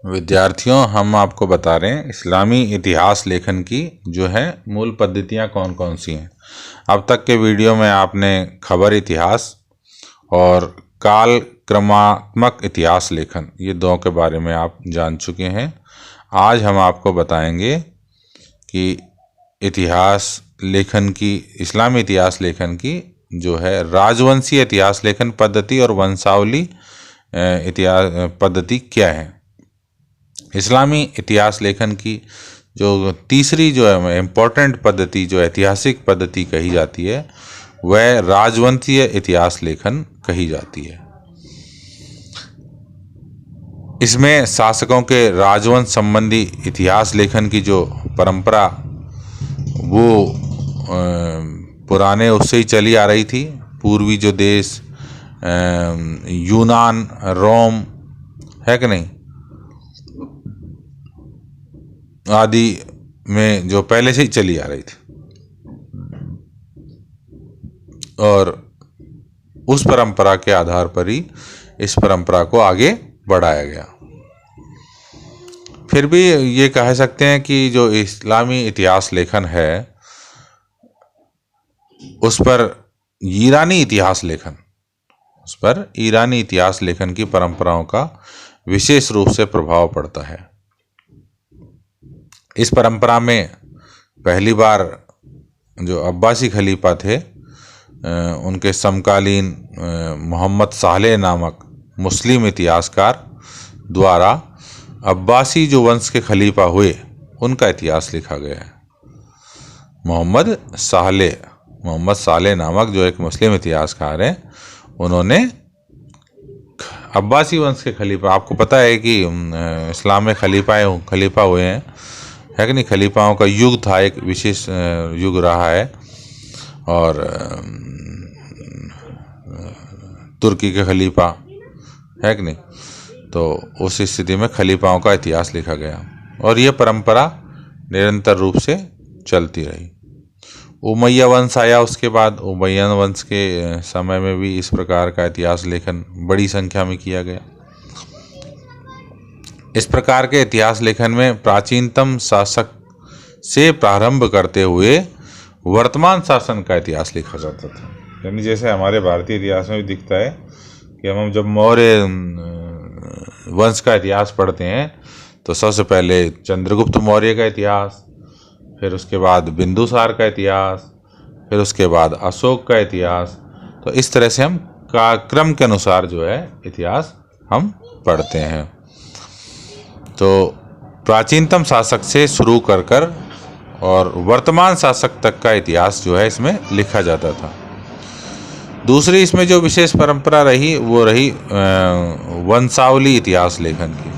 विद्यार्थियों, हम आपको बता रहे हैं इस्लामी इतिहास लेखन की जो है मूल पद्धतियाँ कौन कौन सी हैं। अब तक के वीडियो में आपने खबर इतिहास और काल क्रमात्मक इतिहास लेखन, ये दो के बारे में आप जान चुके हैं। आज हम आपको बताएंगे कि इतिहास लेखन की, इस्लामी इतिहास लेखन की जो है राजवंशीय इतिहास लेखन पद्धति और वंशावली इतिहास पद्धति क्या है। इस्लामी इतिहास लेखन की जो तीसरी जो है इम्पोर्टेंट पद्धति, जो ऐतिहासिक पद्धति कही जाती है, वह राजवंशीय इतिहास लेखन कही जाती है। इसमें शासकों के राजवंश संबंधी इतिहास लेखन की जो परंपरा वो पुराने उससे ही चली आ रही थी। पूर्वी जो देश यूनान, रोम है कि नहीं, आदि में जो पहले से ही चली आ रही थी, और उस परंपरा के आधार पर ही इस परंपरा को आगे बढ़ाया गया। फिर भी ये कह सकते हैं कि जो इस्लामी इतिहास लेखन है उस पर ईरानी इतिहास लेखन की परंपराओं का विशेष रूप से प्रभाव पड़ता है। इस परंपरा में पहली बार जो अब्बासी खलीफा थे उनके समकालीन मोहम्मद सालेह नामक मुस्लिम इतिहासकार द्वारा अब्बासी जो वंश के खलीफा हुए उनका इतिहास लिखा गया है। मोहम्मद सालेह नामक जो एक मुस्लिम इतिहासकार हैं, उन्होंने अब्बासी वंश के खलीफा, आपको पता है कि इस्लाम में खलीफा हुए हैं, है कि नहीं, खलीफाओं का युग था, एक विशेष युग रहा है। और तुर्की के खलीफा, है कि नहीं, तो उस स्थिति में खलीफाओं का इतिहास लिखा गया और ये परंपरा निरंतर रूप से चलती रही। उमैया वंश आया, उसके बाद उमैया वंश के समय में भी इस प्रकार का इतिहास लेखन बड़ी संख्या में किया गया। इस प्रकार के इतिहास लेखन में प्राचीनतम शासक से प्रारंभ करते हुए वर्तमान शासन का इतिहास लिखा जाता था। यानी जैसे हमारे भारतीय इतिहास में भी दिखता है कि हम जब मौर्य वंश का इतिहास पढ़ते हैं तो सबसे पहले चंद्रगुप्त मौर्य का इतिहास, फिर उसके बाद बिंदुसार का इतिहास, फिर उसके बाद अशोक का इतिहास। तो इस तरह से हम क्रम के अनुसार जो है इतिहास हम पढ़ते हैं। तो प्राचीनतम शासक से शुरू कर और वर्तमान शासक तक का इतिहास जो है इसमें लिखा जाता था। दूसरी इसमें जो विशेष परंपरा रही वो रही वंशावली इतिहास लेखन की।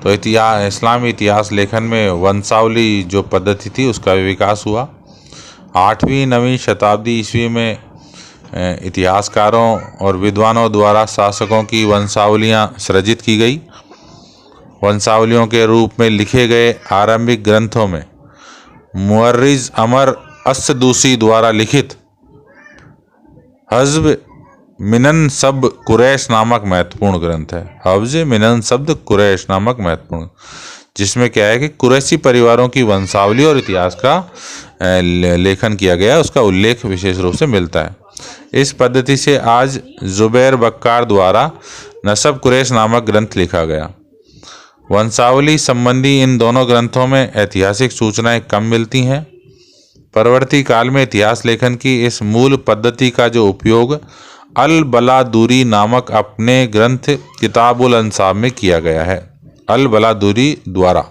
तो इस्लामी इतिहास लेखन में वंशावली जो पद्धति थी उसका विकास हुआ। 8वीं-9वीं शताब्दी ईस्वी में इतिहासकारों और विद्वानों द्वारा शासकों की वंशावलियां सृजित की गई। वंशावलियों के रूप में लिखे गए आरंभिक ग्रंथों में मुअर्रिज़ अमर अस्सदूसी द्वारा लिखित हज़्ब मिनन शब्द कुरैश नामक महत्वपूर्ण ग्रंथ है। हज़्ब मिनन शब्द कुरैश नामक महत्वपूर्ण, जिसमें क्या है कि कुरैशी परिवारों की वंशावली और इतिहास का लेखन किया गया, उसका उल्लेख विशेष रूप से मिलता है। इस पद्धति से आज ज़ुबैर बक्कार द्वारा नसब कुरैश नामक ग्रंथ लिखा गया। वंशावली संबंधी इन दोनों ग्रंथों में ऐतिहासिक सूचनाएं कम मिलती हैं। परवर्ती काल में इतिहास लेखन की इस मूल पद्धति का जो उपयोग अल बलादूरी नामक अपने ग्रंथ किताबुल अंसाब में किया गया है। अल बलादूरी द्वारा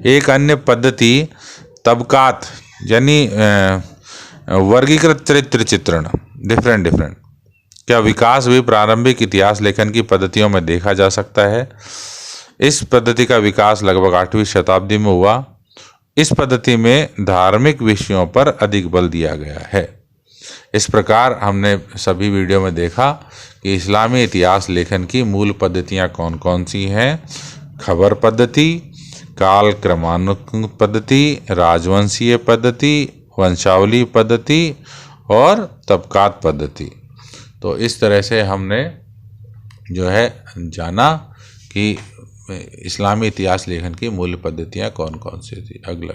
एक अन्य पद्धति तबकात यानी वर्गीकृत चरित्र चित्रण, डिफरेंट क्या विकास भी प्रारंभिक इतिहास लेखन की पद्धतियों में देखा जा सकता है। इस पद्धति का विकास लगभग 8वीं शताब्दी में हुआ। इस पद्धति में धार्मिक विषयों पर अधिक बल दिया गया है। इस प्रकार हमने सभी वीडियो में देखा कि इस्लामी इतिहास लेखन की मूल पद्धतियाँ कौन कौन सी हैं। खबर पद्धति, काल क्रमानुक्रम पद्धति, राजवंशीय पद्धति, वंशावली पद्धति और तबकात पद्धति। तो इस तरह से हमने जो है जाना कि इस्लामी इतिहास लेखन की मूल पद्धतियाँ कौन कौन सी थी। अगला